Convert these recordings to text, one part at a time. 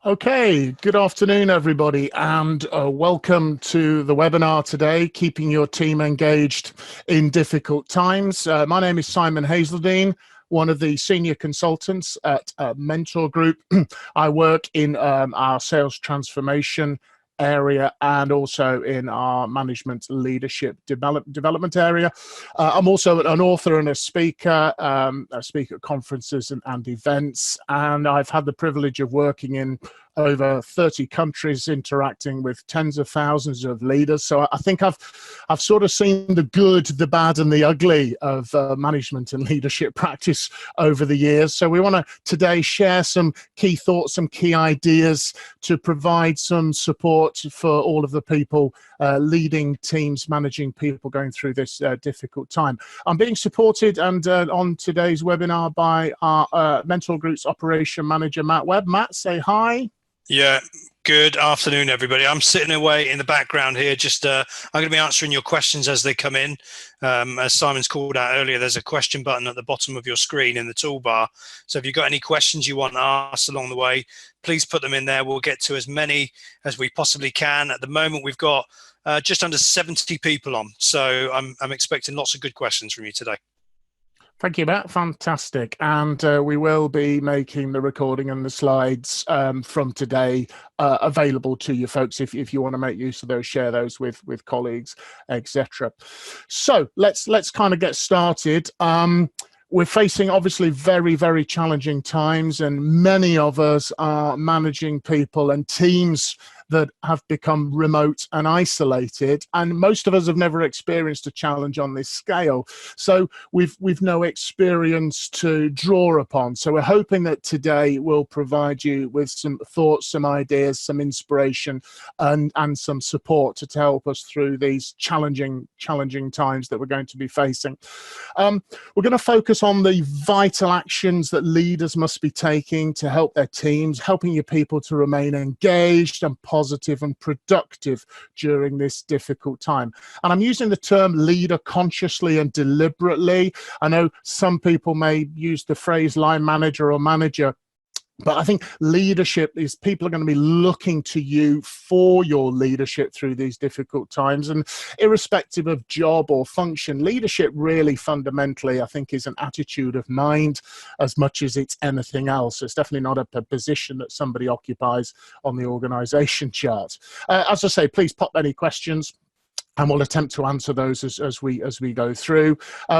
Okay, good afternoon, everybody, and welcome to the webinar today, Keeping Your Team Engaged in Difficult Times. My name is Simon Hazeldine, one of the senior consultants at Mentor Group. I work in our sales transformation area and also in our management leadership development area. I'm also an author and a speaker. I speak at conferences and events, and I've had the privilege of working in over 30 countries, interacting with tens of thousands of leaders. So I think I've sort of seen the good, the bad, and the ugly of management and leadership practice over the years. So we want to today share some key thoughts, some key ideas to provide some support for all of the people leading teams, managing people going through this difficult time. I'm being supported and on today's webinar by our Mentor Group's Operation Manager, Matt Webb. Matt, say hi. Yeah, good afternoon, everybody. I'm sitting away in the background here. I'm going to be answering your questions as they come in. As Simon's called out earlier, there's a question button at the bottom of your screen in the toolbar. So if you've got any questions you want asked along the way, please put them in there. We'll get to as many as we possibly can. At the moment, we've got just under 70 people on. So I'm expecting lots of good questions from you today. Thank you, Matt. Fantastic. And we will be making the recording and the slides from today available to you folks if you want to make use of those, share those with colleagues, etc. So let's kind of get started. We're facing obviously very, very challenging times, and many of us are managing people and teams that have become remote and isolated, and most of us have never experienced a challenge on this scale. So we've no experience to draw upon. So we're hoping that today will provide you with some thoughts, some ideas, some inspiration, and some support to help us through these challenging times that we're going to be facing. We're going to focus on the vital actions that leaders must be taking to help their teams, helping your people to remain engaged and positive and productive during this difficult time. And I'm using the term leader consciously and deliberately. I know some people may use the phrase line manager or manager, but I think leadership is people are going to be looking to you for your leadership through these difficult times. And irrespective of job or function, leadership really fundamentally, I think, is an attitude of mind as much as it's anything else. It's definitely not a position that somebody occupies on the organization chart. As I say, please pop any questions, and we'll attempt to answer those as we go through.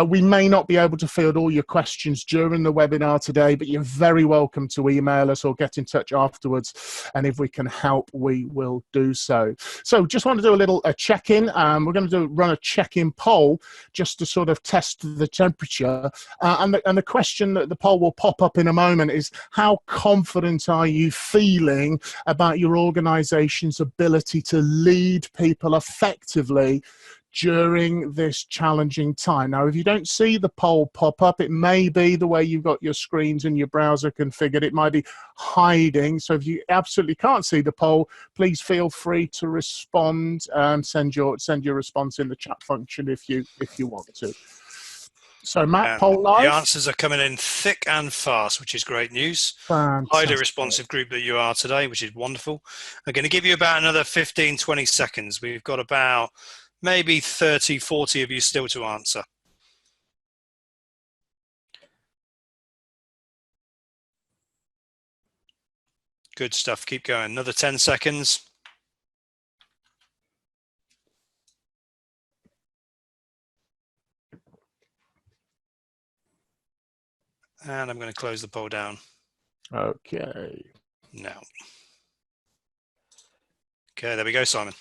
We may not be able to field all your questions during the webinar today, but you're very welcome to email us or get in touch afterwards. And if we can help, we will do so. So just want to do a little check-in. We're going to run a check-in poll just to sort of test the temperature. And the question that the poll will pop up in a moment is, how confident are you feeling about your organization's ability to lead people effectively during this challenging time? Now, if you don't see the poll pop up, it may be the way you've got your screens and your browser configured. It might be hiding. So if you absolutely can't see the poll, please feel free to respond and send your response in the chat function if you want to. So Matt, poll live. The answers are coming in thick and fast, which is great news. Fantastic. Highly responsive group that you are today, which is wonderful. I'm going to give you about another 15, 20 seconds. We've got about maybe 30, 40 of you still to answer. Good stuff. Keep going. Another 10 seconds. And I'm going to close the poll down. Okay. Now. Okay, there we go, Simon.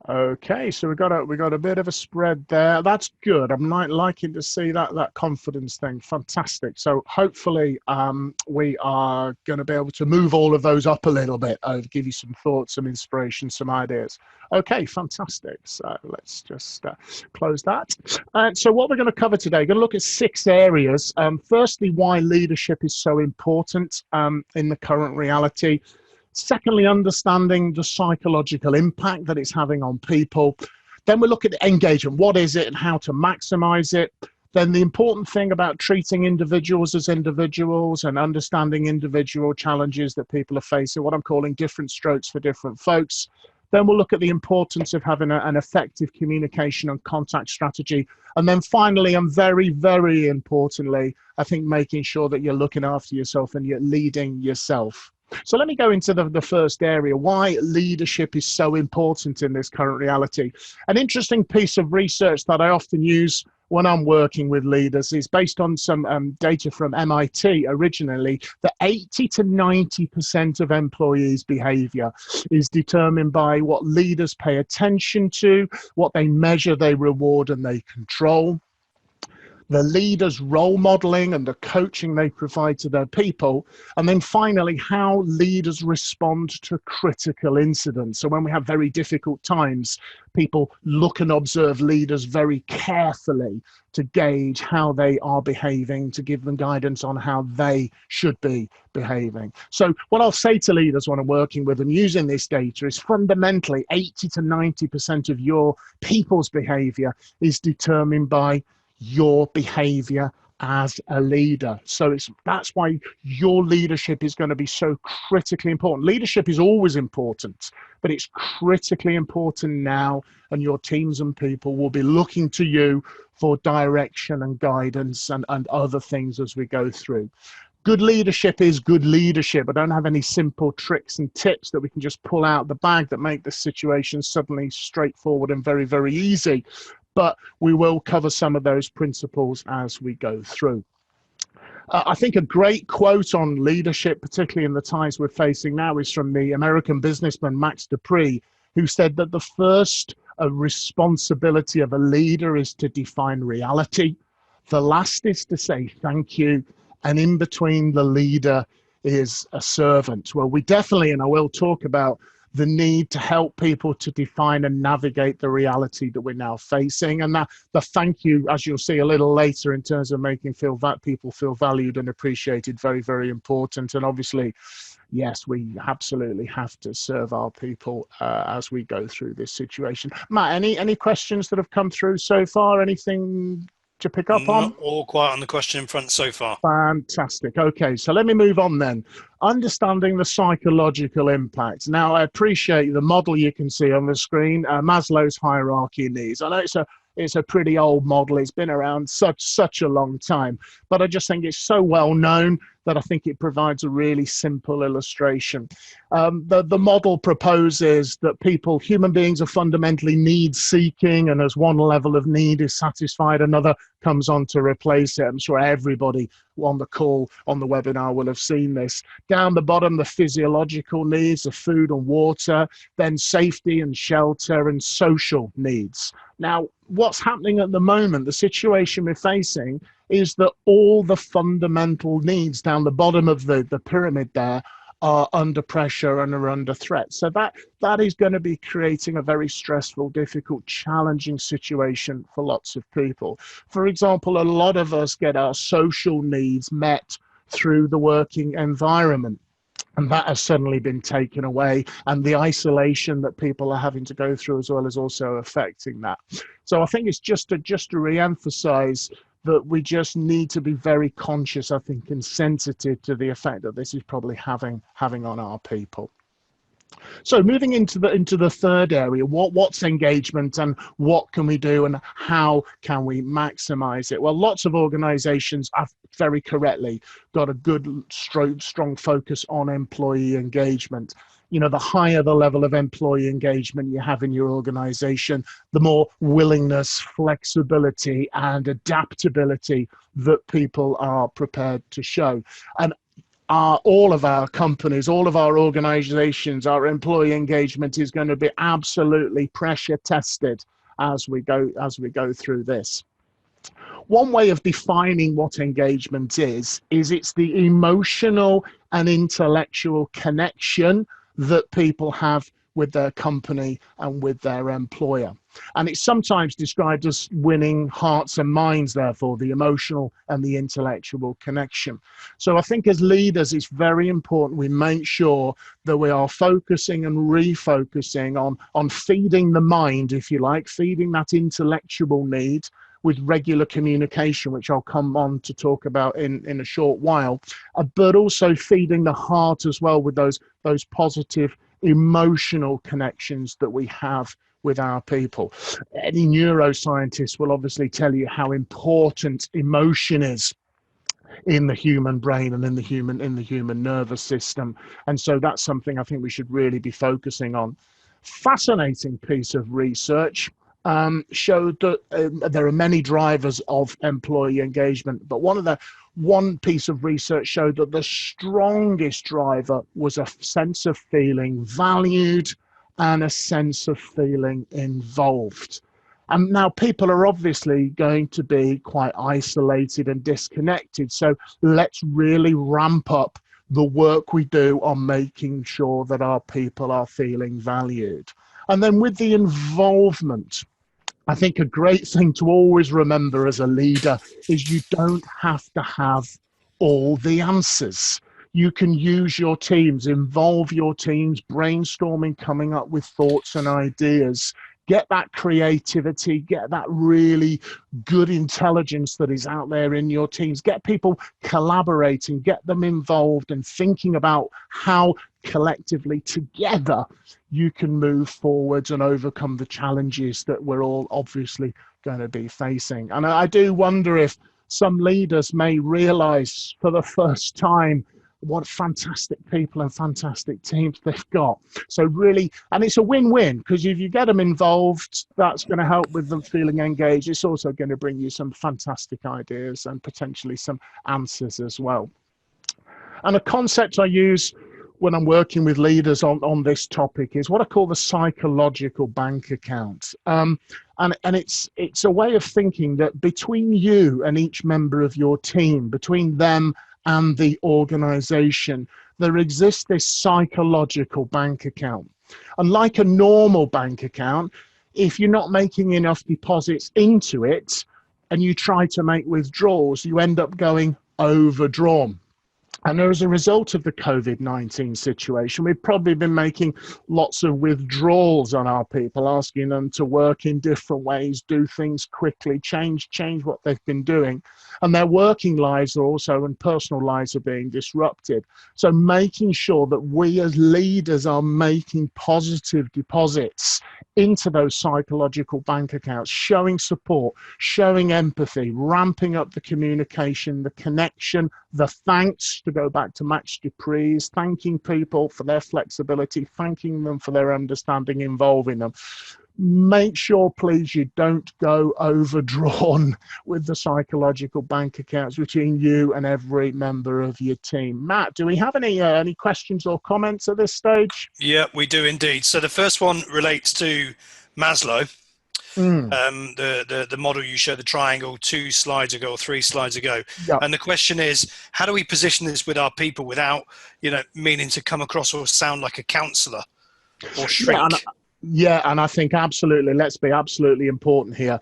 Okay, so we got a bit of a spread there. That's good. I'm liking to see that confidence thing. Fantastic. So hopefully we are going to be able to move all of those up a little bit, give you some thoughts, some inspiration, some ideas. Okay, fantastic. So let's just close that. So what we're going to cover today, we're going to look at 6 areas. Firstly, why leadership is so important in the current reality. Secondly, understanding the psychological impact that it's having on people. Then we look at engagement. What is it and how to maximize it? Then the important thing about treating individuals as individuals and understanding individual challenges that people are facing, what I'm calling different strokes for different folks. Then we'll look at the importance of having an effective communication and contact strategy. And then finally, and very, very importantly, I think making sure that you're looking after yourself and you're leading yourself. So let me go into the first area, why leadership is so important in this current reality. An interesting piece of research that I often use when I'm working with leaders is based on some data from MIT originally, that 80 to 90% of employees' behavior is determined by what leaders pay attention to, what they measure, they reward, and they control. The leaders' role modeling and the coaching they provide to their people, and then finally how leaders respond to critical incidents. So when we have very difficult times, people look and observe leaders very carefully to gauge how they are behaving, to give them guidance on how they should be behaving. So what I'll say to leaders when I'm working with them using this data is fundamentally 80 to 90% of your people's behavior is determined by your behavior as a leader. So that's why your leadership is going to be so critically important. Leadership is always important, but it's critically important now, and your teams and people will be looking to you for direction and guidance and other things as we go through. Good leadership is good leadership. I don't have any simple tricks and tips that we can just pull out the bag that make the situation suddenly straightforward and very, very easy. But we will cover some of those principles as we go through. I think a great quote on leadership, particularly in the times we're facing now, is from the American businessman Max Dupree, who said that the first responsibility of a leader is to define reality. The last is to say thank you. And in between the leader is a servant. Well, we definitely, and I will talk about the need to help people to define and navigate the reality that we're now facing. And that the thank you, as you'll see a little later, in terms of making people feel valued and appreciated, very, very important. And obviously, yes, we absolutely have to serve our people as we go through this situation. Matt, any questions that have come through so far? Anything to pick up on? Not all quiet on the question in front so far. Fantastic. Okay, so let me move on then. Understanding the psychological impact. Now, I appreciate the model you can see on the screen, Maslow's hierarchy of needs. I know it's a pretty old model. It's been around such a long time, but I just think it's so well known that I think it provides a really simple illustration. The model proposes that human beings are fundamentally need-seeking, and as one level of need is satisfied, another comes on to replace it. I'm sure everybody on the call, on the webinar, will have seen this. Down the bottom, the physiological needs of food and water, then safety and shelter and social needs. Now, what's happening at the moment, the situation we're facing, is that all the fundamental needs down the bottom of the pyramid there are under pressure and are under threat. So that is going to be creating a very stressful, difficult, challenging situation for lots of people. For example, a lot of us get our social needs met through the working environment. And that has suddenly been taken away, and the isolation that people are having to go through as well is also affecting that. So I think it's just to re-emphasize that we just need to be very conscious, I think, and sensitive to the effect that this is probably having on our people. So moving into the third area, what's engagement and what can we do and how can we maximize it? Well, lots of organizations have very correctly got a good, strong focus on employee engagement. You know, the higher the level of employee engagement you have in your organization, the more willingness, flexibility, and adaptability that people are prepared to show. And all of our companies, all of our organizations, our employee engagement is going to be absolutely pressure tested as we go through this. One way of defining what engagement is it's the emotional and intellectual connection that people have with their company and with their employer. And it's sometimes described as winning hearts and minds, therefore, the emotional and the intellectual connection. So I think as leaders, it's very important we make sure that we are focusing and refocusing on feeding the mind, if you like, feeding that intellectual need with regular communication, which I'll come on to talk about in a short while, but also feeding the heart as well with those positive emotional connections that we have with our people. Any neuroscientist will obviously tell you how important emotion is in the human brain and in the human nervous system. And so that's something I think we should really be focusing on. Fascinating piece of research showed that there are many drivers of employee engagement, but one piece of research showed that the strongest driver was a sense of feeling valued and a sense of feeling involved. And now people are obviously going to be quite isolated and disconnected. So let's really ramp up the work we do on making sure that our people are feeling valued. And then with the involvement, I think a great thing to always remember as a leader is you don't have to have all the answers. You can use your teams, involve your teams, brainstorming, coming up with thoughts and ideas. Get that creativity, get that really good intelligence that is out there in your teams. Get people collaborating, get them involved and thinking about how collectively together you can move forwards and overcome the challenges that we're all obviously going to be facing. And I do wonder if some leaders may realize for the first time what fantastic people and fantastic teams they've got. So really, and it's a win-win, because if you get them involved, that's going to help with them feeling engaged. It's also going to bring you some fantastic ideas and potentially some answers as well. And a concept I use when I'm working with leaders on this topic is what I call the psychological bank account. And it's a way of thinking that between you and each member of your team, between them and the organization, there exists this psychological bank account. And like a normal bank account, if you're not making enough deposits into it and you try to make withdrawals, you end up going overdrawn. And as a result of the COVID-19 situation, we've probably been making lots of withdrawals on our people, asking them to work in different ways, do things quickly, change what they've been doing. And their working lives are also, and personal lives are being disrupted. So making sure that we as leaders are making positive deposits into those psychological bank accounts, showing support, showing empathy, ramping up the communication, the connection, the thanks, to go back to Max Dupree's, thanking people for their flexibility, thanking them for their understanding, involving them. Make sure, please, you don't go overdrawn with the psychological bank accounts between you and every member of your team. Matt, do we have any questions or comments at this stage? Yeah, we do indeed. So the first one relates to Maslow. The model you showed, the triangle, 2 slides ago or 3 slides ago. Yep. And the question is, how do we position this with our people without, meaning to come across or sound like a counselor or shrink? Yeah, and I think absolutely, let's be absolutely important here.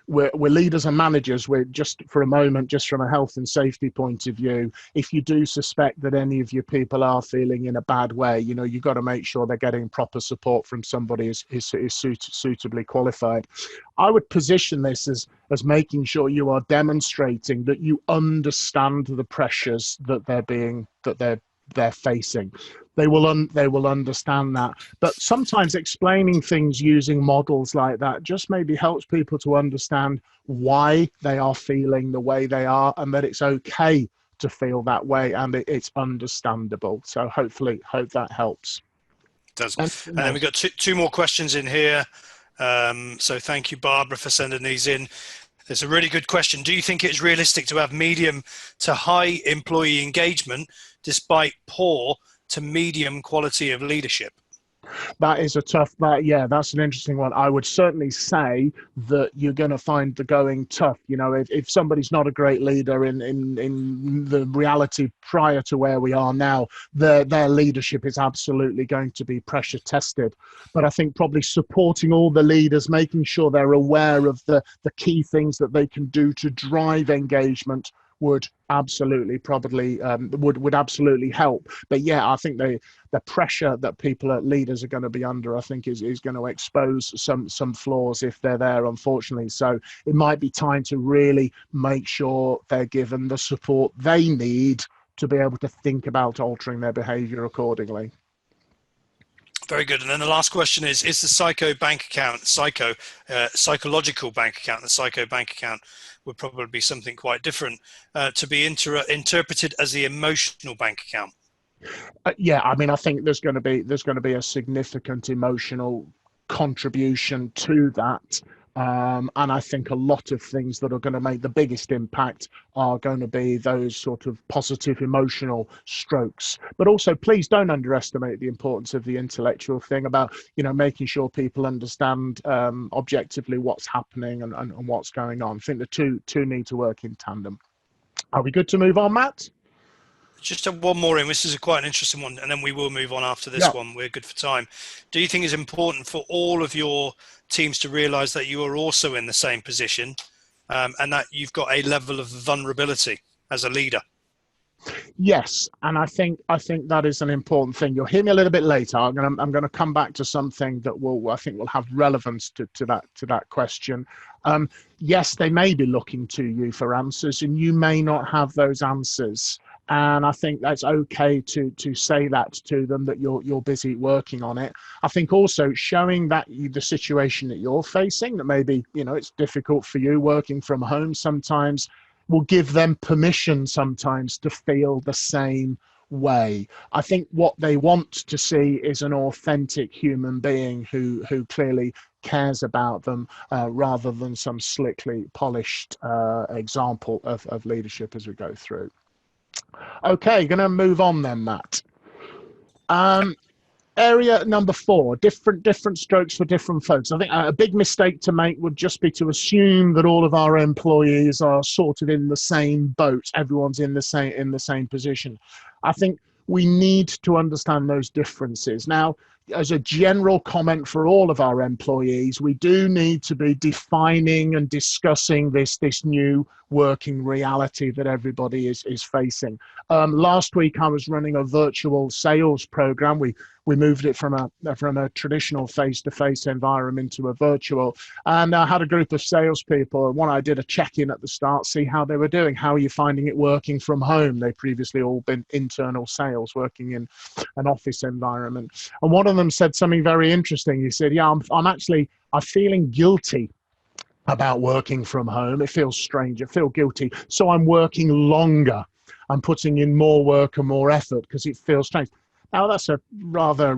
We're leaders and managers. We're just for a moment, just from a health and safety point of view, if you do suspect that any of your people are feeling in a bad way, you've got to make sure they're getting proper support from somebody who's suitably qualified. I would position this as making sure you are demonstrating that you understand the pressures that they're facing. They will understand that. But sometimes explaining things using models like that just maybe helps people to understand why they are feeling the way they are, and that it's okay to feel that way, and it's understandable. So hope that helps. It does. And then we've got two more questions in here. So thank you, Barbara, for sending these in. It's a really good question. Do you think it's realistic to have medium to high employee engagement despite poor to medium quality of leadership? That is that's an interesting one. I would certainly say that you're going to find the going tough. If somebody's not a great leader in the reality prior to where we are now, their leadership is absolutely going to be pressure tested. But I think probably supporting all the leaders, making sure they're aware of the key things that they can do to drive engagement would absolutely probably would absolutely help. But yeah, I think the pressure that leaders are going to be under, I think is going to expose some flaws if they're there, unfortunately. So it might be time to really make sure they're given the support they need to be able to think about altering their behavior accordingly. Very good. And then the last question is the psychological bank account, the psycho bank account would probably be something quite different, to be interpreted as the emotional bank account? Yeah, I mean, I think there's going to be a significant emotional contribution to that. And I think a lot of things that are going to make the biggest impact are going to be those sort of positive emotional strokes. But also, please don't underestimate the importance of the intellectual thing about, making sure people understand objectively what's happening and what's going on. I think the two need to work in tandem. Are we good to move on, Matt? Just have one more in. This is quite an interesting one, and then we will move on after this one. We're good for time. Do you think it's important for all of your teams to realise that you are also in the same position, and that you've got a level of vulnerability as a leader? Yes, and I think that is an important thing. You'll hear me a little bit later. I'm gonna come back to something that I think will have relevance to that question. Yes, they may be looking to you for answers, and you may not have those answers. And I think that's okay to say that to them, that you're busy working on it. I think also showing that the situation that you're facing, that maybe it's difficult for you working from home sometimes, will give them permission sometimes to feel the same way. I think what they want to see is an authentic human being who clearly cares about them, rather than some slickly polished example of leadership as we go through. Okay, going to move on then, Matt. Area number 4, different strokes for different folks. I think a big mistake to make would just be to assume that all of our employees are sort of in the same boat. Everyone's in the same position. I think we need to understand those differences. Now, as a general comment for all of our employees, we do need to be defining and discussing this new working reality that everybody is facing. Last week, I was running a virtual sales program. We moved it from a traditional face-to-face environment to a virtual, and I had a group of salespeople. One, I did a check-in at the start, see how they were doing. How are you finding it working from home? They've previously all been internal sales, working in an office environment. And one of them said something very interesting. He said, "Yeah, I'm feeling guilty about working from home. It feels strange. I feel guilty. So I'm working longer. I'm putting in more work and more effort because it feels strange." Now that's a rather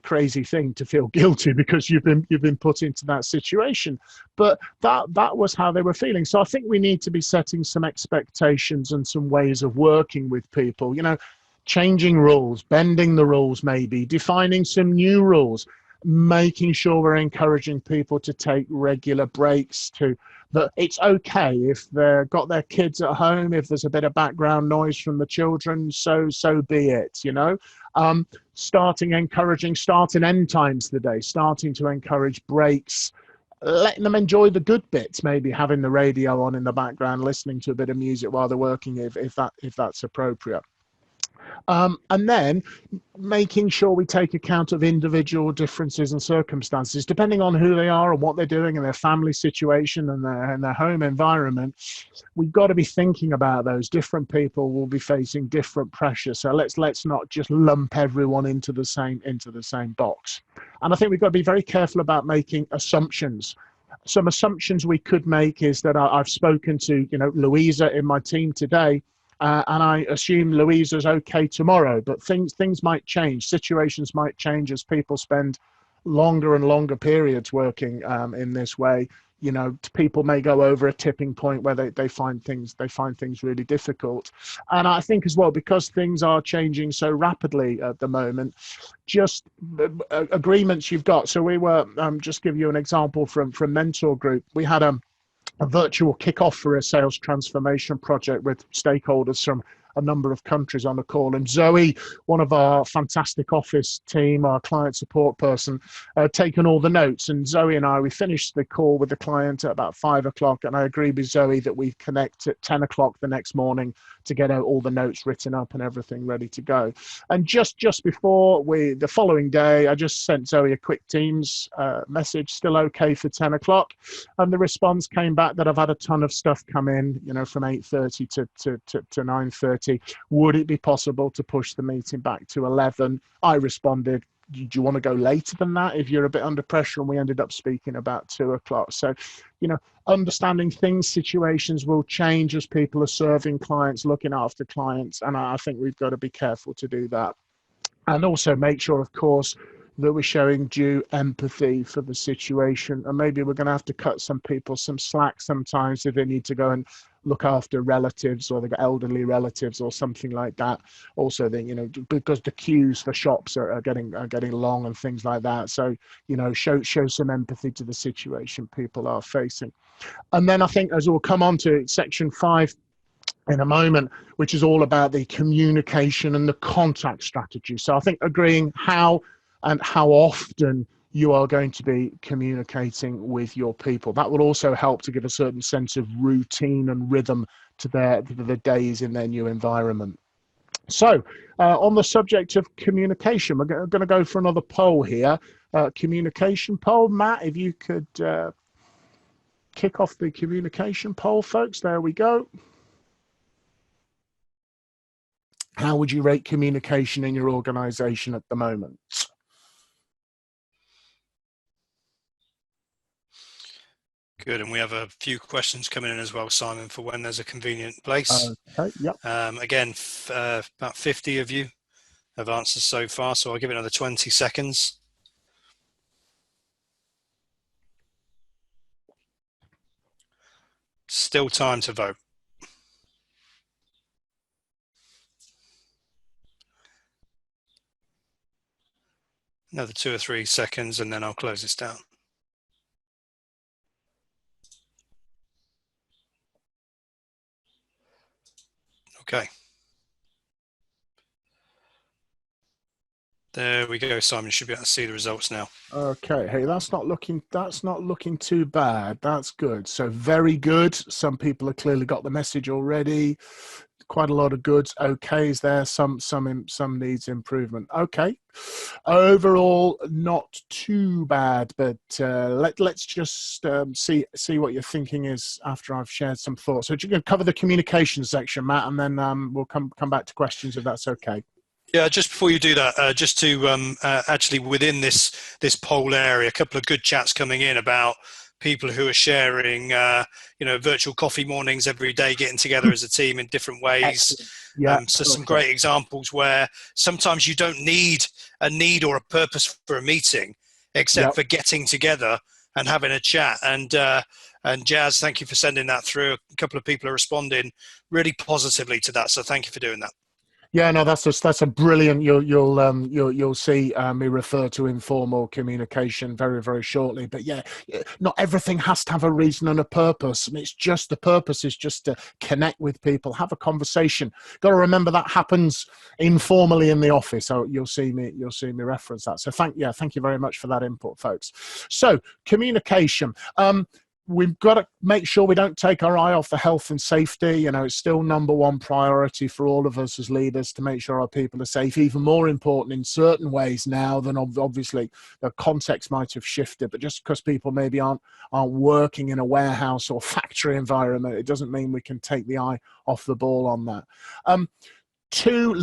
crazy thing to feel guilty because you've been put into that situation, but that was how they were feeling. So I think we need to be setting some expectations and some ways of working with people. Changing rules, bending the rules, maybe defining some new rules, making sure we're encouraging people to take regular breaks, that it's okay if they've got their kids at home, if there's a bit of background noise from the children, so be it, encouraging start and end times of the day, starting to encourage breaks, letting them enjoy the good bits, maybe having the radio on in the background, listening to a bit of music while they're working, if that's appropriate. And then making sure we take account of individual differences and circumstances, depending on who they are and what they're doing and their family situation and their home environment. We've got to be thinking about those. Different people will be facing different pressures. So let's not just lump everyone into the same box. And I think we've got to be very careful about making assumptions. Some assumptions we could make is that I've spoken to Louisa in my team today. And I assume Louisa's okay tomorrow, but things might change. Situations might change as people spend longer and longer periods working in this way. People may go over a tipping point where they find things really difficult. And I think as well, because things are changing so rapidly at the moment, just agreements you've got. So we were just give you an example from Mentor Group. We had a virtual kickoff for a sales transformation project with stakeholders from a number of countries on the call. And Zoe, one of our fantastic office team, our client support person, taken all the notes. And Zoe and I, we finished the call with the client at about 5 o'clock. And I agree with Zoe that we connect at 10 o'clock the next morning to get out all the notes written up and everything ready to go. And just before the following day, I just sent Zoe a quick Teams message, still okay for 10 o'clock. And the response came back that I've had a ton of stuff come in, from 8:30 to 9:30. Would it be possible to push the meeting back to 11? I responded, do you want to go later than that if you're a bit under pressure? And we ended up speaking about 2 o'clock. So, understanding things, situations will change as people are serving clients, looking after clients. And I think we've got to be careful to do that. And also make sure, of course, that we're showing due empathy for the situation. And maybe we're going to have to cut some people some slack sometimes if they need to go and look after relatives, or they've got elderly relatives or something like that. Also, because the queues for shops are getting long and things like that. So, show some empathy to the situation people are facing. And then I think, as we'll come on to section 5 in a moment, which is all about the communication and the contact strategy. So I think agreeing how and how often you are going to be communicating with your people. That will also help to give a certain sense of routine and rhythm to the days in their new environment. So on the subject of communication, we're going to go for another poll here. Communication poll. Matt, if you could kick off the communication poll, folks. There we go. How would you rate communication in your organization at the moment? Good, and we have a few questions coming in as well, Simon, for when there's a convenient place. Okay, yep. Again, about 50 of you have answered so far, so I'll give it another 20 seconds. Still time to vote. Another 2 or 3 seconds, and then I'll close this down. Okay. There we go, Simon. You should be able to see the results now. Okay. Hey, that's not looking too bad. That's good. So very good. Some people have clearly got the message already. Quite a lot of goods. Okays there. Some needs improvement. Okay. Overall, not too bad. But let's just see what your thinking is after I've shared some thoughts. So you're going to cover the communication section, Matt, and then we'll come back to questions if that's okay. Yeah, just before you do that, just to actually within this poll area, a couple of good chats coming in about people who are sharing, virtual coffee mornings every day, getting together as a team in different ways. Yeah, so some great examples where sometimes you don't need a need or a purpose for a meeting, except for getting together and having a chat. And Jazz, thank you for sending that through. A couple of people are responding really positively to that, so thank you for doing that. Yeah, no, that's a brilliant. You'll see me refer to informal communication very, very shortly. But yeah, not everything has to have a reason and a purpose. I mean, it's just the purpose is just to connect with people, have a conversation. Got to remember that happens informally in the office. So you'll see me reference that. So thank you very much for that input, folks. So communication. We've got to make sure we don't take our eye off the health and safety. It's still number one priority for all of us as leaders to make sure our people are safe. Even more important in certain ways now than obviously the context might have shifted. But just because people maybe aren't working in a warehouse or factory environment, it doesn't mean we can take the eye off the ball on that. Two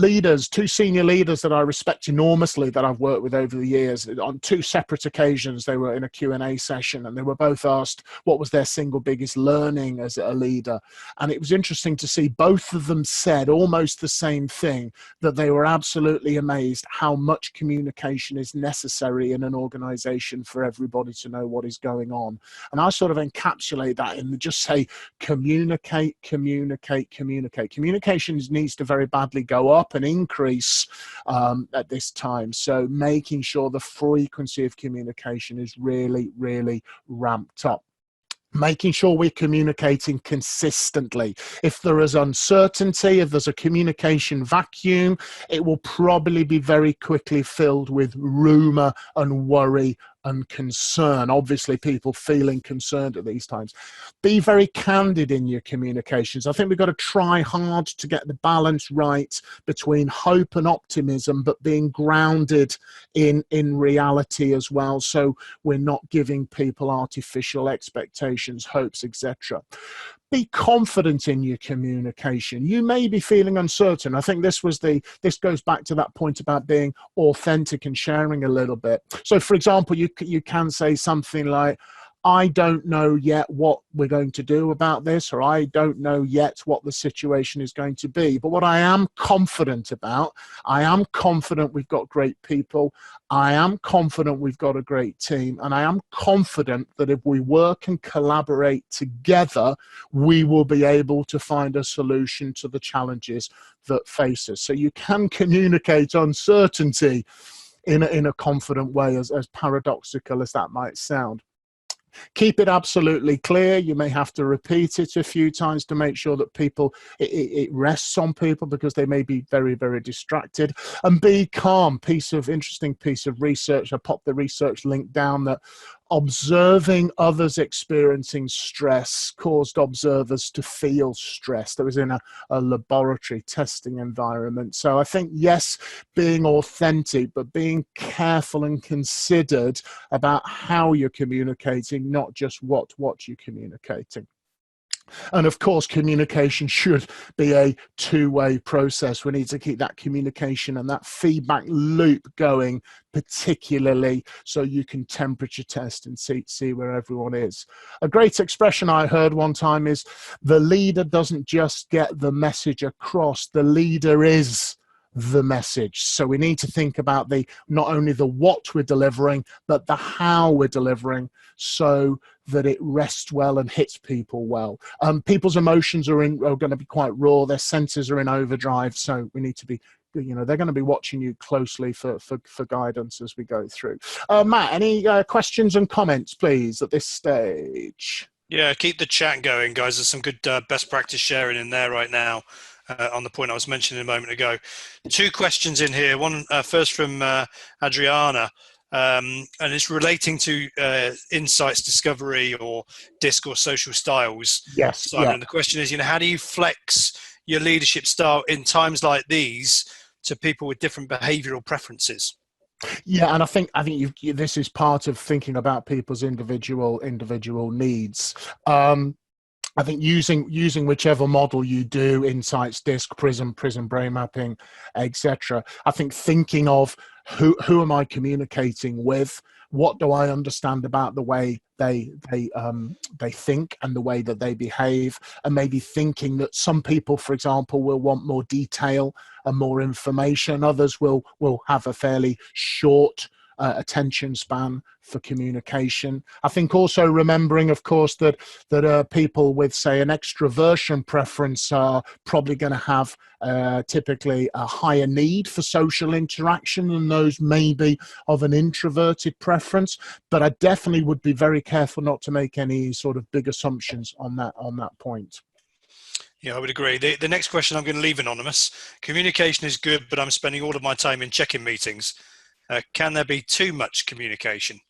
senior leaders that I respect enormously that I've worked with over the years, on 2 separate occasions, they were in a Q&A session and they were both asked what was their single biggest learning as a leader. And it was interesting to see both of them said almost the same thing, that they were absolutely amazed how much communication is necessary in an organization for everybody to know what is going on. And I sort of encapsulate that in just say, communicate. Communication needs to very badly go up and increase at this time. So making sure the frequency of communication is really, really ramped up. making sure we're communicating consistently. If there is uncertainty, if there's a communication vacuum, it will probably be very quickly filled with rumor and worry and concern. Obviously, people feeling concerned at these times. Be very candid in your communications. I think we've got to try hard to get the balance right between hope and optimism, but being grounded in reality as well, so we're not giving people artificial expectations, hopes, etc. Be confident in your communication. You may be feeling uncertain. I think this goes back to that point about being authentic and sharing a little bit. So, for example, you can say something like, I don't know yet what we're going to do about this, or I don't know yet what the situation is going to be. But what I am confident about, I am confident we've got great people. I am confident we've got a great team. And I am confident that if we work and collaborate together, we will be able to find a solution to the challenges that face us. So you can communicate uncertainty in a confident way, as paradoxical as that might sound. Keep it absolutely clear. You may have to repeat it a few times to make sure that it rests on people, because they may be very, very distracted. And be calm. Interesting piece of research. I popped the research link down, that observing others experiencing stress caused observers to feel stress. That was in a laboratory testing environment. So I think, yes, being authentic, but being careful and considered about how you're communicating, not just what you're communicating. And of course, communication should be a two-way process. We need to keep that communication and that feedback loop going, particularly so you can temperature test and see where everyone is. A great expression I heard one time is, the leader doesn't just get the message across, the leader is the message. So we need to think about not only the what we're delivering, but the how we're delivering, so that it rests well and hits people well. People's emotions are going to be quite raw. Their senses are in overdrive. So we need to be, they're going to be watching you closely for guidance as we go through. Matt, any questions and comments, please, at this stage? Yeah, keep the chat going, guys. There's some good best practice sharing in there right now. On the point I was mentioning a moment ago. 2 questions in here. One first from Adriana, and it's relating to insights discovery or DISC or social styles. Yes. Simon, yeah. And the question is, how do you flex your leadership style in times like these to people with different behavioural preferences? Yeah, and I think this is part of thinking about people's individual needs. I think using whichever model you do, insights, DISC, prism brain mapping, etc. I think thinking of who am I communicating with? What do I understand about the way they think and the way that they behave? And maybe thinking that some people, for example, will want more detail and more information. Others will have a fairly short attention span for communication. I think also remembering, of course, that people with, say, an extroversion preference are probably going to have typically a higher need for social interaction than those maybe of an introverted preference. But I definitely would be very careful not to make any sort of big assumptions on that point. Yeah, I would agree. The next question I'm going to leave anonymous. Communication is good, but I'm spending all of my time in check-in meetings. Can there be too much communication?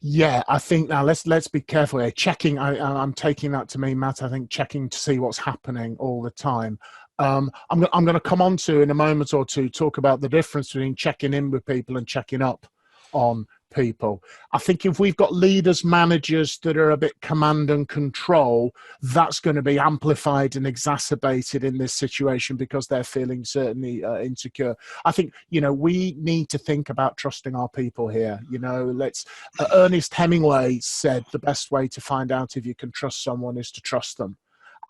Yeah, I think now let's be careful here. Checking, I'm taking that to mean, Matt, I think checking to see what's happening all the time. I'm going to come on to, in a moment or two, talk about the difference between checking in with people and checking up on people. I think if we've got leaders, managers that are a bit command and control, that's going to be amplified and exacerbated in this situation because they're feeling certainly insecure. I think, we need to think about trusting our people here. Ernest Hemingway said the best way to find out if you can trust someone is to trust them.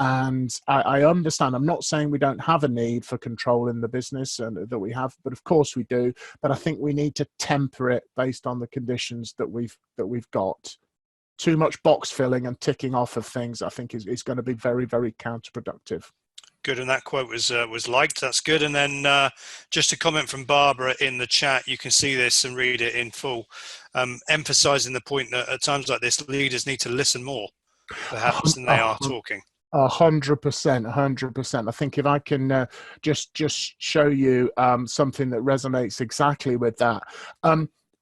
And I understand, I'm not saying we don't have a need for control in the business and that we have, but of course we do. But I think we need to temper it based on the conditions that we've got. Too much box filling and ticking off of things, I think, is going to be very, very counterproductive. Good, and that quote was liked. That's good. And then just a comment from Barbara in the chat. You can see this and read it in full, emphasising the point that at times like this, leaders need to listen more. perhaps than they are talking. 100%, 100%. I think if I can just show you something that resonates exactly with that.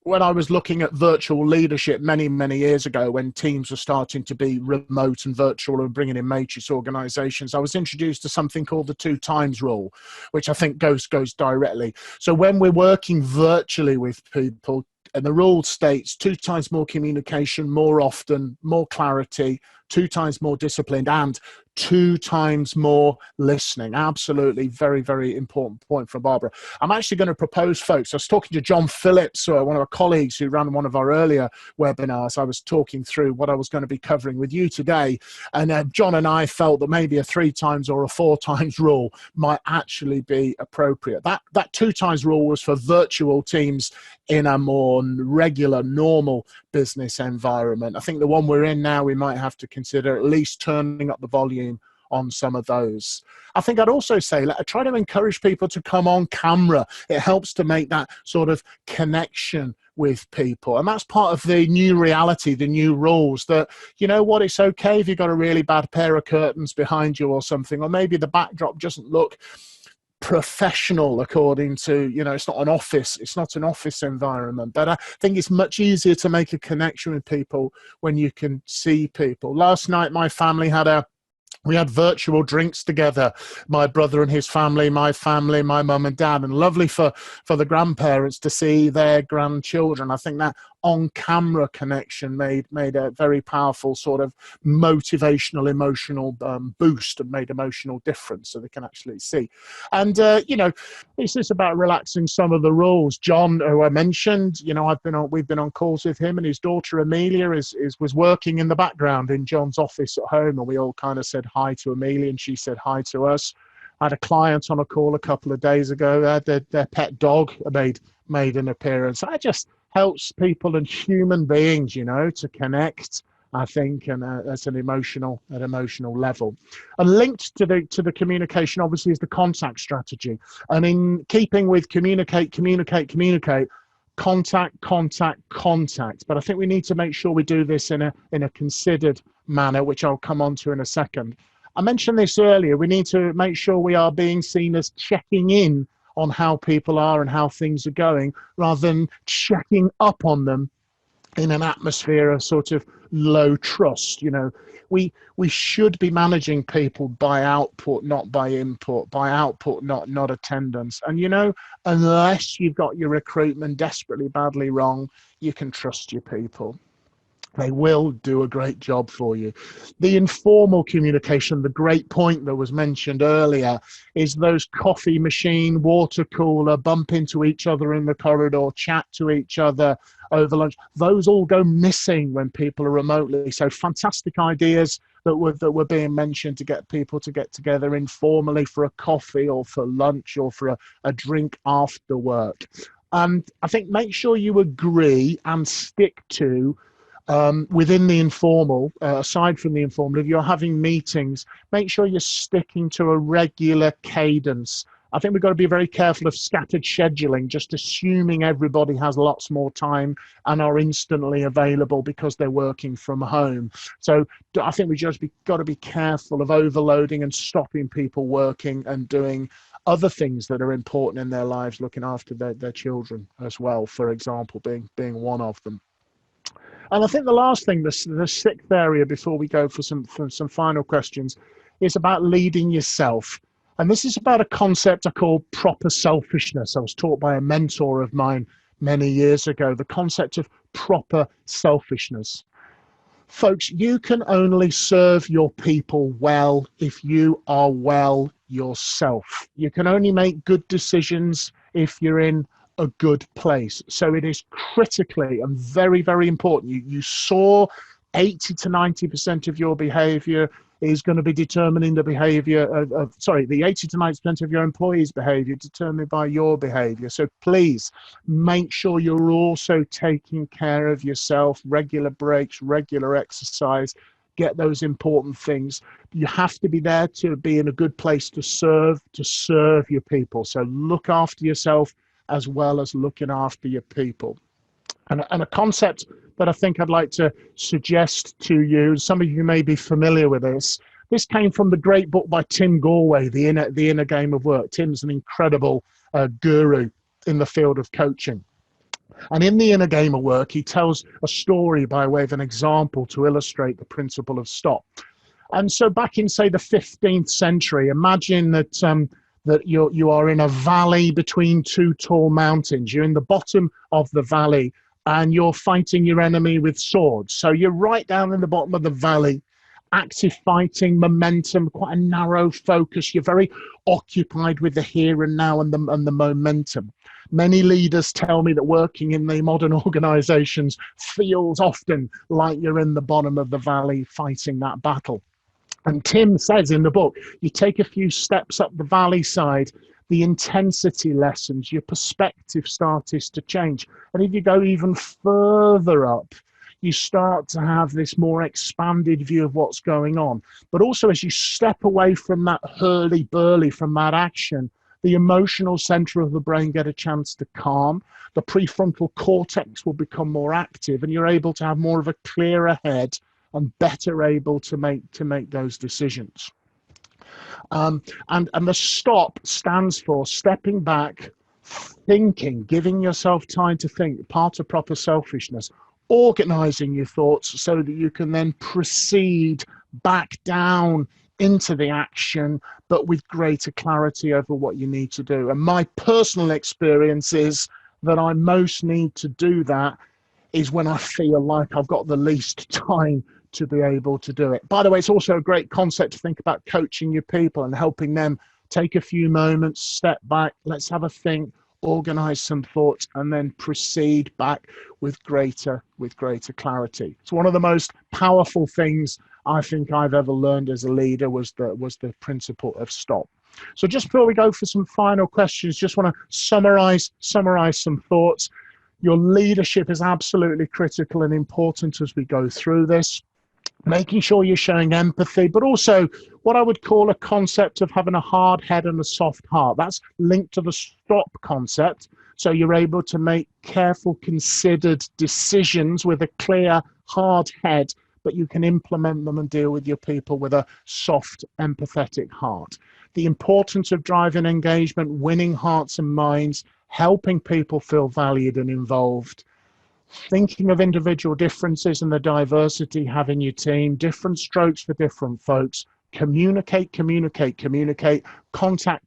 When I was looking at virtual leadership many years ago, when teams were starting to be remote and virtual and bringing in matrix organizations, I was introduced to something called the 2 times rule, which I think goes directly. So when we're working virtually with people, and the rule states 2 times more communication, more often, more clarity, 2 times more disciplined, and 2 times more listening. Absolutely, very important point from Barbara. I'm actually going to propose, folks, I was talking to John Phillips, one of our colleagues who ran one of our earlier webinars. I was talking through what I was going to be covering with you today, and John and I felt that maybe a 3 times or a 4 times rule might actually be appropriate. That 2 times rule was for virtual teams in a more regular, normal business environment. I think the one we're in now, we might have to consider at least turning up the volume on some of those. I think I'd also say, try to encourage people to come on camera. It helps to make that sort of connection with people. And that's part of the new reality, the new rules, that, you know what, it's okay if you've got a really bad pair of curtains behind you or something, or maybe the backdrop doesn't look professional according to, it's not an office environment, but I think it's much easier to make a connection with people when you can see people. Last night my family we had virtual drinks together, my brother and his family, my mum and dad, and lovely for the grandparents to see their grandchildren. I think that on-camera connection made a very powerful sort of motivational, emotional boost, and made emotional difference, so they can actually see. And it's just about relaxing some of the rules. John, who I mentioned, we've been on calls with him, and his daughter Amelia was working in the background in John's office at home, and we all kind of said hi to Amelia, and she said hi to us. I had a client on a call a couple of days ago. Their pet dog made an appearance. That just helps people and human beings, to connect, I think, and that's an emotional level. And linked to the communication, obviously, is the contact strategy. And in keeping with communicate, contact. But I think we need to make sure we do this in a considered manner, which I'll come on to in a second. I mentioned this earlier. We need to make sure we are being seen as checking in on how people are and how things are going, rather than checking up on them in an atmosphere of sort of low trust. We should be managing people by output, not by input, by output, not attendance. And unless you've got your recruitment desperately badly wrong, you can trust your people. They will do a great job for you. The informal communication, the great point that was mentioned earlier, is those coffee machine, water cooler, bump into each other in the corridor, chat to each other over lunch. Those all go missing when people are remotely. So fantastic ideas that were being mentioned to get people to get together informally for a coffee or for lunch or for a drink after work. I think make sure you agree and stick to within the informal, aside from the informal, if you're having meetings, make sure you're sticking to a regular cadence. I think we've got to be very careful of scattered scheduling, just assuming everybody has lots more time and are instantly available because they're working from home. So I think we just got to be careful of overloading and stopping people working and doing other things that are important in their lives, looking after their children as well, for example, being one of them. And I think the last thing, the 6th area before we go for some final questions, is about leading yourself. And this is about a concept I call proper selfishness. I was taught by a mentor of mine many years ago, the concept of proper selfishness. Folks, you can only serve your people well if you are well yourself. You can only make good decisions if you're in a good place. So it is critically and very important. You saw 80 to 90% of your behavior is going to be determining the behavior the 80 to 90% of your employees' behavior determined by your behavior. So please make sure you're also taking care of yourself, regular breaks, regular exercise, get those important things. You have to be there to be in a good place to serve your people. So look after yourself as well as looking after your people. And a concept that I think I'd like to suggest to you, some of you may be familiar with this. This came from the great book by Tim Galway, The Inner Game of Work. Tim's an incredible guru in the field of coaching. And in The Inner Game of Work, he tells a story by way of an example to illustrate the principle of stop. And so back in, say, the 15th century, imagine that that you are in a valley between two tall mountains. You're in the bottom of the valley and you're fighting your enemy with swords. So you're right down in the bottom of the valley, active fighting, momentum, quite a narrow focus. You're very occupied with the here and now and the momentum. Many leaders tell me that working in the modern organizations feels often like you're in the bottom of the valley fighting that battle. And Tim says in the book, you take a few steps up the valley side, the intensity lessens, your perspective starts to change. And if you go even further up, you start to have this more expanded view of what's going on. But also as you step away from that hurly-burly, from that action, the emotional center of the brain get a chance to calm. The prefrontal cortex will become more active and you're able to have more of a clearer head and better able to make those decisions. And the stop stands for stepping back, thinking, giving yourself time to think, part of proper selfishness, organizing your thoughts so that you can then proceed back down into the action, but with greater clarity over what you need to do. And my personal experience is that I most need to do that is when I feel like I've got the least time to be able to do it. By the way, it's also a great concept to think about coaching your people and helping them take a few moments, step back, let's have a think, organize some thoughts, and then proceed back with greater clarity. It's one of the most powerful things I think I've ever learned as a leader was the principle of stop. So just before we go for some final questions, just want to summarize some thoughts. Your leadership is absolutely critical and important as we go through this. Making sure you're showing empathy, but also what I would call a concept of having a hard head and a soft heart. That's linked to the stop concept. So you're able to make careful, considered decisions with a clear, hard head, but you can implement them and deal with your people with a soft, empathetic heart. The importance of driving engagement, winning hearts and minds, helping people feel valued and involved, thinking of individual differences and the diversity you have in your team, different strokes for different folks, communicate, contact,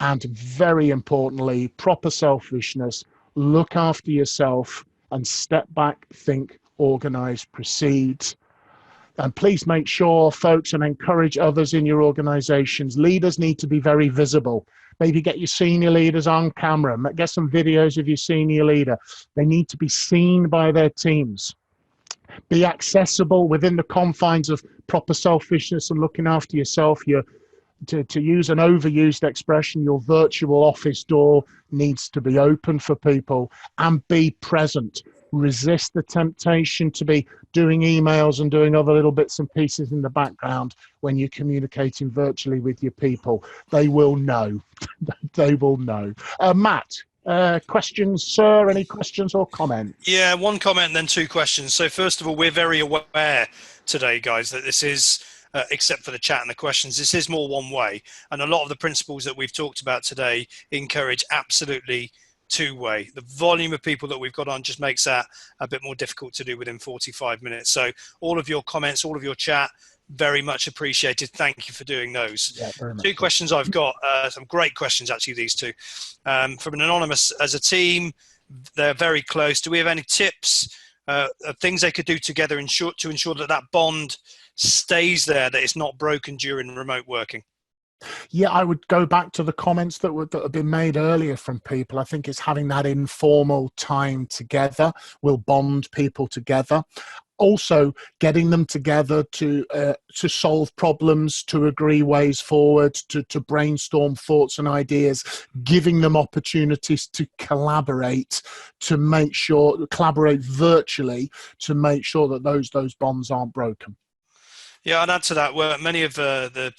and very importantly, proper selfishness, look after yourself and step back, think, organize, proceed. And please make sure, folks, and encourage others in your organizations. Leaders need to be very visible. Maybe get your senior leaders on camera, get some videos of your senior leader. They need to be seen by their teams. Be accessible within the confines of proper selfishness and looking after yourself. To use an overused expression, your virtual office door needs to be open for people, and be present. Resist the temptation to be doing emails and doing other little bits and pieces in the background when you're communicating virtually with your people. They will know. They will know. Matt, questions, sir? Any questions or comments? Yeah, one comment and then two questions. So first of all, we're very aware today, guys, that this is, except for the chat and the questions, this is more one way. And a lot of the principles that we've talked about today encourage absolutely two-way. The volume of people that we've got on just makes that a bit more difficult to do within 45 minutes. So all of your comments, all of your chat, very much appreciated. Thank you for doing those. Yeah, two questions I've got, some great questions actually, these two. From an anonymous, as a team, they're very close. Do we have any tips, things they could do together to ensure that that bond stays there, that it's not broken during remote working? Yeah, I would go back to the comments that have been made earlier from people. I think it's having that informal time together will bond people together. Also, getting them together to solve problems, to agree ways forward, to brainstorm thoughts and ideas, giving them opportunities to collaborate, collaborate virtually, to make sure that those bonds aren't broken. Yeah, I'd add to that, where many of the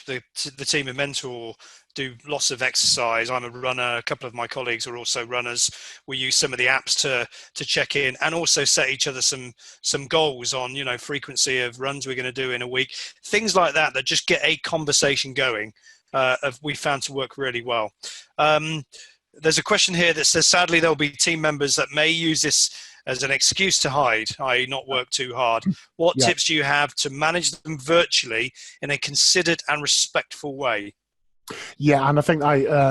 team of Mentor do lots of exercise. I'm a runner. A couple of my colleagues are also runners. We use some of the apps to check in, and also set each other some goals on, you know, frequency of runs we're going to do in a week. Things like that just get a conversation going. We found to work really well. There's a question here that says, sadly, there'll be team members that may use this as an excuse to hide, i.e. not work too hard. What tips do you have to manage them virtually in a considered and respectful way? Yeah, and I think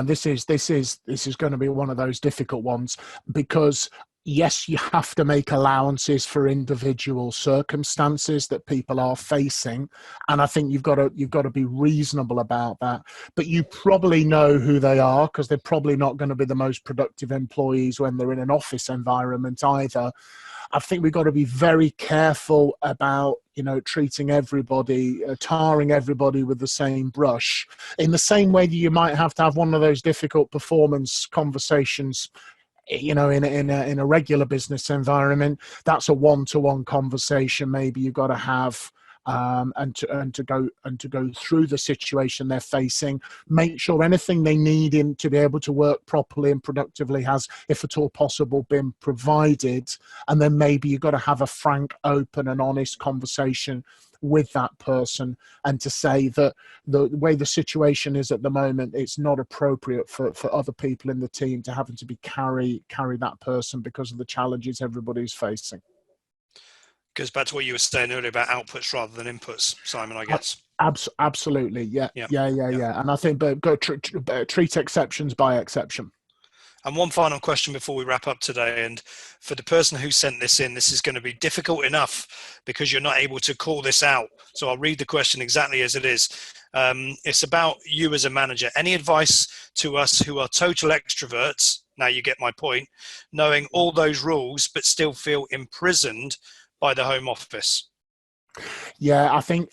this is going to be one of those difficult ones, because yes, you have to make allowances for individual circumstances that people are facing, and I think you've got to be reasonable about that. But you probably know who they are, because they're probably not going to be the most productive employees when they're in an office environment either. I think we've got to be very careful about, you know, treating everybody, tarring everybody with the same brush, in the same way that you might have to have one of those difficult performance conversations, you know, in a regular business environment. That's a one-to-one conversation maybe you've got to have, and to go through the situation they're facing. Make sure anything they need in to be able to work properly and productively has, if at all possible, been provided. And then maybe you've got to have a frank, open and honest conversation with that person, and to say that the way the situation is at the moment, it's not appropriate for other people in the team to having to be carry that person because of the challenges everybody's facing. Goes back to what you were saying earlier about outputs rather than inputs, Simon, I guess. Absolutely, yeah. And I think, but treat exceptions by exception. And one final question before we wrap up today. And for the person who sent this in, this is going to be difficult enough because you're not able to call this out. So I'll read the question exactly as it is. It's about you as a manager. Any advice to us who are total extroverts? Now you get my point. Knowing all those rules, but still feel imprisoned by the home office. Yeah, I think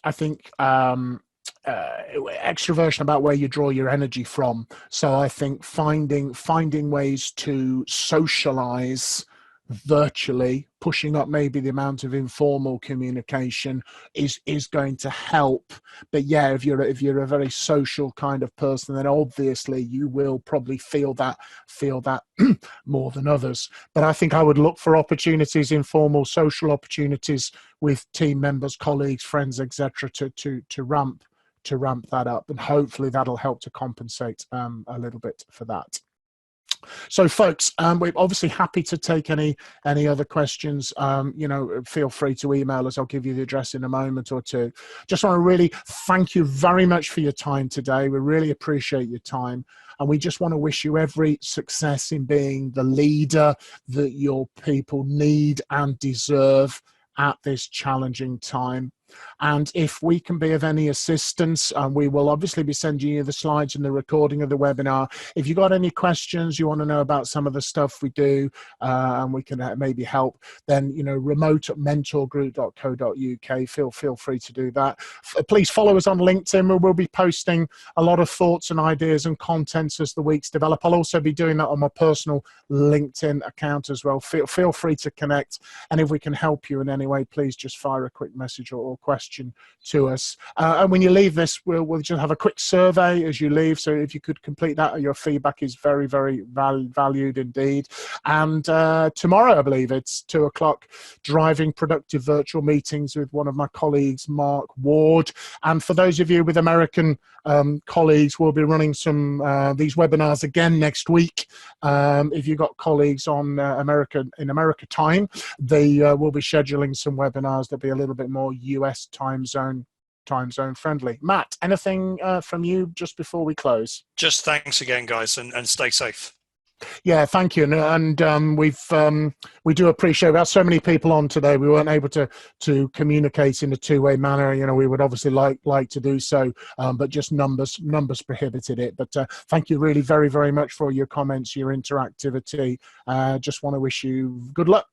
extroversion about where you draw your energy from. So I think finding ways to socialize virtually, pushing up maybe the amount of informal communication is going to help. But yeah, if you're a very social kind of person, then obviously you will probably feel that more than others. But I think I would look for opportunities, informal social opportunities with team members, colleagues, friends, etc., to ramp that up, and hopefully that'll help to compensate a little bit for that. So folks, we're obviously happy to take any other questions. You know, feel free to email us. I'll give you the address in a moment or two. Just want to really thank you very much for your time today. We really appreciate your time, and we just want to wish you every success in being the leader that your people need and deserve at this challenging time. And if we can be of any assistance, we will obviously be sending you the slides and the recording of the webinar. If you've got any questions, you want to know about some of the stuff we do, and we can maybe help, then, you know, remote@mentorgroup.co.uk, feel free to do that. Please follow us on LinkedIn, where we'll be posting a lot of thoughts and ideas and contents as the weeks develop. I'll also be doing that on my personal LinkedIn account as well. Feel free to connect, and if we can help you in any way, please just fire a quick message or question to us. And when you leave this, we'll just have a quick survey as you leave. So if you could complete that, your feedback is very, very valued indeed. And tomorrow, I believe it's 2 o'clock, driving productive virtual meetings with one of my colleagues, Mark Ward. And for those of you with American colleagues, we'll be running some these webinars again next week. If you've got colleagues on America time, they will be scheduling some webinars that'll be a little bit more US time zone friendly. Matt, anything from you just before we close? Just thanks again, guys, and stay safe. Yeah, thank you. And we do appreciate, we have so many people on today. We weren't able to communicate in a two-way manner. You know, we would obviously like to do so, but just numbers prohibited it. But thank you really very, very much for your comments, your interactivity. Just want to wish you good luck.